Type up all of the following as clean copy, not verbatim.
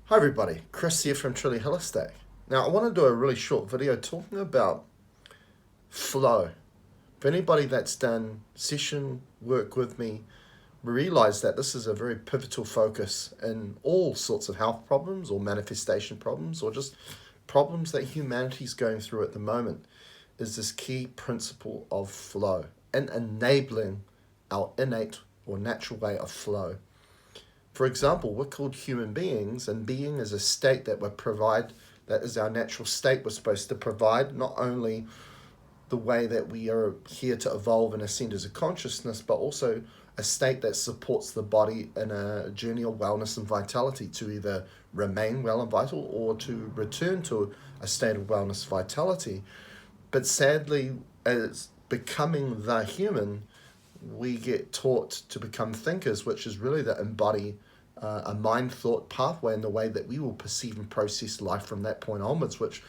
Hi everybody, Chris here from Truly Holistic. Now I want to do a really short video talking about flow. For anybody that's done session work with me, realize that this is a very pivotal focus in all sorts of health problems or manifestation problems or just problems that humanity's going through at the moment, is this key principle of flow and enabling our innate or natural way of flow. For example, we're called human beings, and being is a state that that is our natural state. We're supposed to provide not only the way that we are here to evolve and ascend as a consciousness, but also a state that supports the body in a journey of wellness and vitality to either remain well and vital or to return to a state of wellness vitality. But sadly, as becoming the human, we get taught to become thinkers, which is really to embody a mind thought pathway in the way that we will perceive and process life from that point onwards, which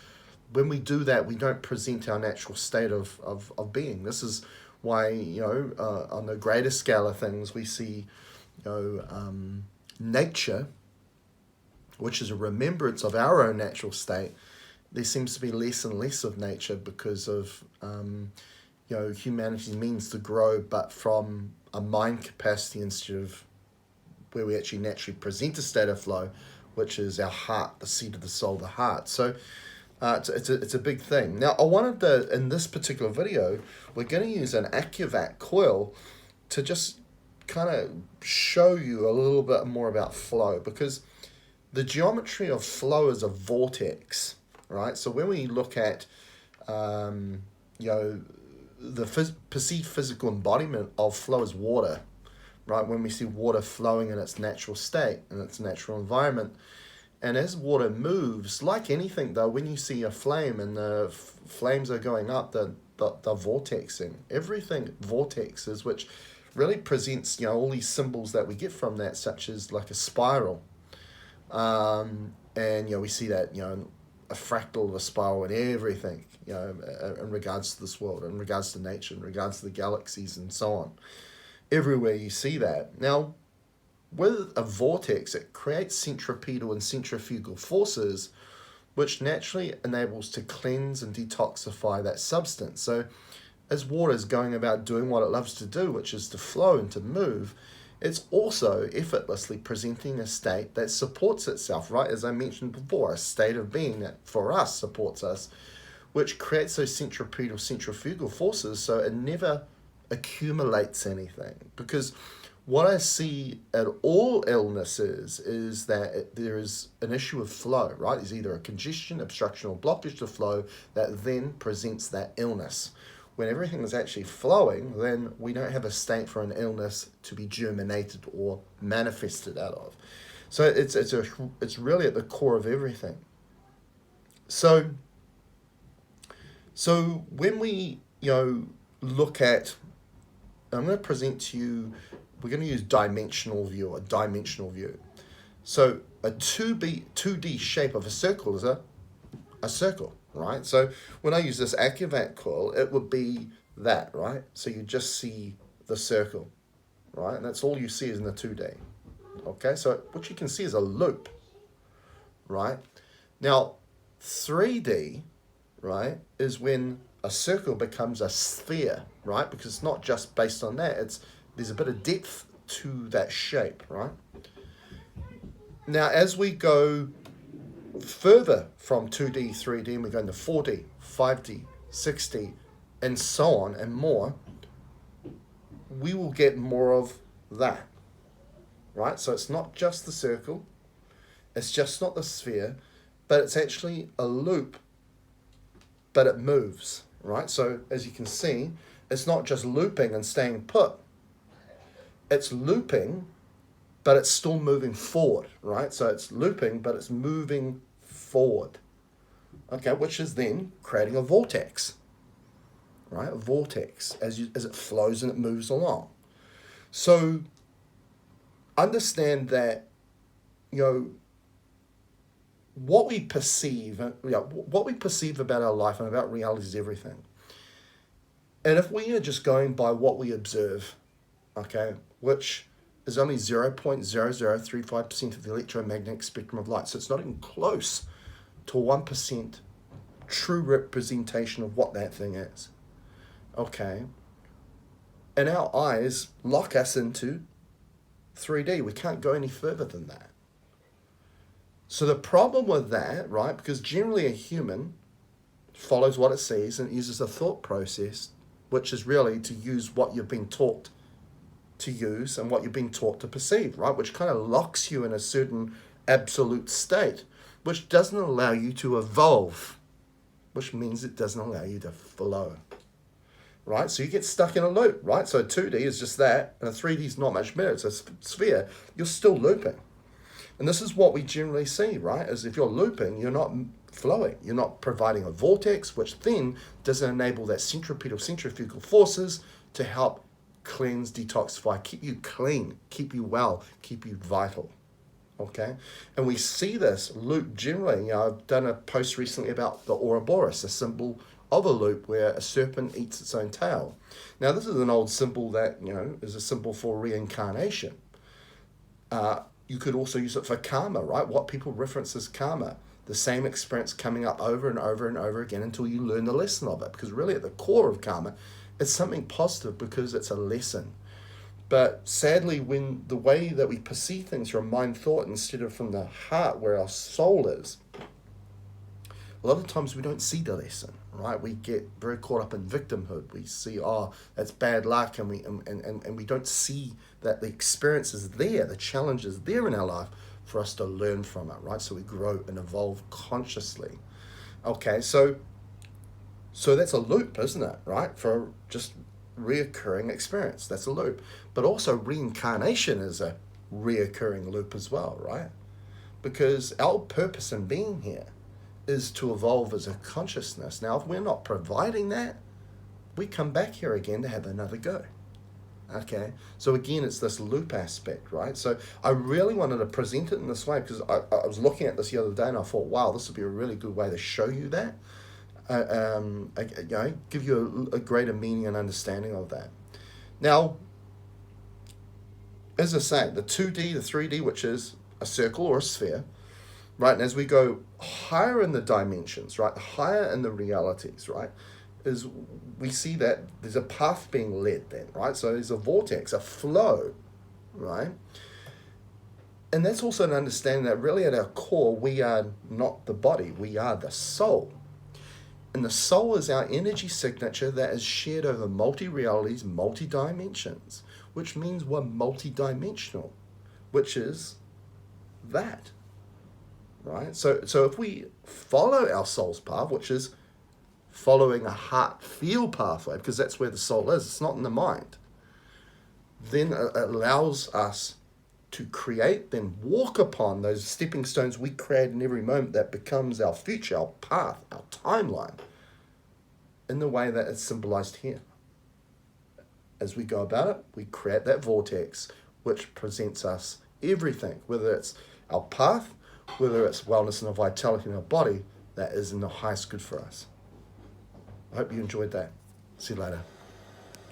when we do that, we don't present our natural state of being. This is why, on the greater scale of things, we see, nature, which is a remembrance of our own natural state. There seems to be less and less of nature because of, humanity's means to grow, but from a mind capacity instead of where we actually naturally present a state of flow, which is our heart, the seat of the soul, the heart. So it's a big thing. Now, I wanted to, in this particular video, we're going to use an AccuVac coil to just kind of show you a little bit more about flow, because the geometry of flow is a vortex, right? So when we look at, the perceived physical embodiment of flow as water, right? When we see water flowing in its natural state, in its natural environment. And as water moves, like anything though, when you see a flame and the flames are going up, the vortexing, everything vortexes, which really presents, all these symbols that we get from that, such as like a spiral. And, we see that, a fractal of a spiral and everything, in regards to this world, in regards to nature, in regards to the galaxies and so on. Everywhere you see that. Now, with a vortex, it creates centripetal and centrifugal forces, which naturally enables to cleanse and detoxify that substance. So as water is going about doing what it loves to do, which is to flow and to move, it's also effortlessly presenting a state that supports itself, right? As I mentioned before, a state of being that for us supports us, which creates those centrifugal forces, so it never accumulates anything. Because what I see at all illnesses is that there is an issue of flow, right? There's either a congestion, obstruction, or blockage to flow that then presents that illness. When everything is actually flowing, then we don't have a state for an illness to be germinated or manifested out of. So it's really at the core of everything. So when we look at, I'm going to present to you, we're going to use a dimensional view. So a 2D shape of a circle is a circle, right? So when I use this AccuVac coil, it would be that, right? So you just see the circle, right? And that's all you see is in the 2D. Okay, so what you can see is a loop, right? Now, 3D, right, is when a circle becomes a sphere, right? Because it's not just based on that, there's a bit of depth to that shape, right? Now, as we go further from 2D, 3D, and we go into 4D, 5D, 6D, and so on and more, we will get more of that, right? So it's not just the circle, it's just not the sphere, but it's actually a loop, but it moves, right? So as you can see, it's not just looping and staying put. It's looping, but it's still moving forward, right? So it's looping, but it's moving forward, okay, which is then creating a vortex, right? A vortex as it flows and it moves along. So understand that, what we perceive about our life and about reality is everything. And if we are just going by what we observe, okay, which is only 0.0035% of the electromagnetic spectrum of light. So it's not even close to 1% true representation of what that thing is. Okay. And our eyes lock us into 3D. We can't go any further than that. So the problem with that, right, because generally a human follows what it sees and uses a thought process, which is really to use what you've been taught to use and what you've been taught to perceive, right, which kind of locks you in a certain absolute state, which doesn't allow you to evolve, which means it doesn't allow you to flow, right? So you get stuck in a loop, right? So 2D is just that, and a 3D is not much better. It's a sphere. You're still looping. And this is what we generally see, right? Is if you're looping, you're not flowing. You're not providing a vortex, which then doesn't enable that centrifugal forces to help cleanse, detoxify, keep you clean, keep you well, keep you vital. Okay? And we see this loop generally. You know, I've done a post recently about the Ouroboros, a symbol of a loop where a serpent eats its own tail. Now, this is an old symbol that, you know, is a symbol for reincarnation. You could also use it for karma, right? What people reference as karma. The same experience coming up over and over and over again until you learn the lesson of it. Because really at the core of karma, it's something positive because it's a lesson. But sadly, when the way that we perceive things from mind thought instead of from the heart where our soul is, a lot of times we don't see the lesson, right? We get very caught up in victimhood. We see, oh, that's bad luck, and we don't see that the experience is there, the challenge is there in our life for us to learn from it, right? So we grow and evolve consciously. Okay, so that's a loop, isn't it, right? For just reoccurring experience, that's a loop. But also reincarnation is a reoccurring loop as well, right? Because our purpose in being here is to evolve as a consciousness. Now, if we're not providing that, we come back here again to have another go. Okay, so again, it's this loop aspect, right? So I really wanted to present it in this way because I was looking at this the other day and I thought, wow, this would be a really good way to show you that. Give you a greater meaning and understanding of that. Now, as I say, the 2D, the 3D, which is a circle or a sphere, right? And as we go higher in the dimensions, right, higher in the realities, right, is we see that there's a path being led then, right? So there's a vortex, a flow, right? And that's also an understanding that really at our core, we are not the body, we are the soul. And the soul is our energy signature that is shared over multi-realities, multi-dimensions, which means we're multi-dimensional, which is that, right? So if we follow our soul's path, which is following a heart-feel pathway, because that's where the soul is, it's not in the mind, then it allows us to create, then walk upon those stepping stones we create in every moment that becomes our future, our path, our timeline, in the way that it's symbolized here. As we go about it, we create that vortex, which presents us everything, whether it's our path, whether it's wellness and vitality in our body, that is in the highest good for us. I hope you enjoyed that. See you later.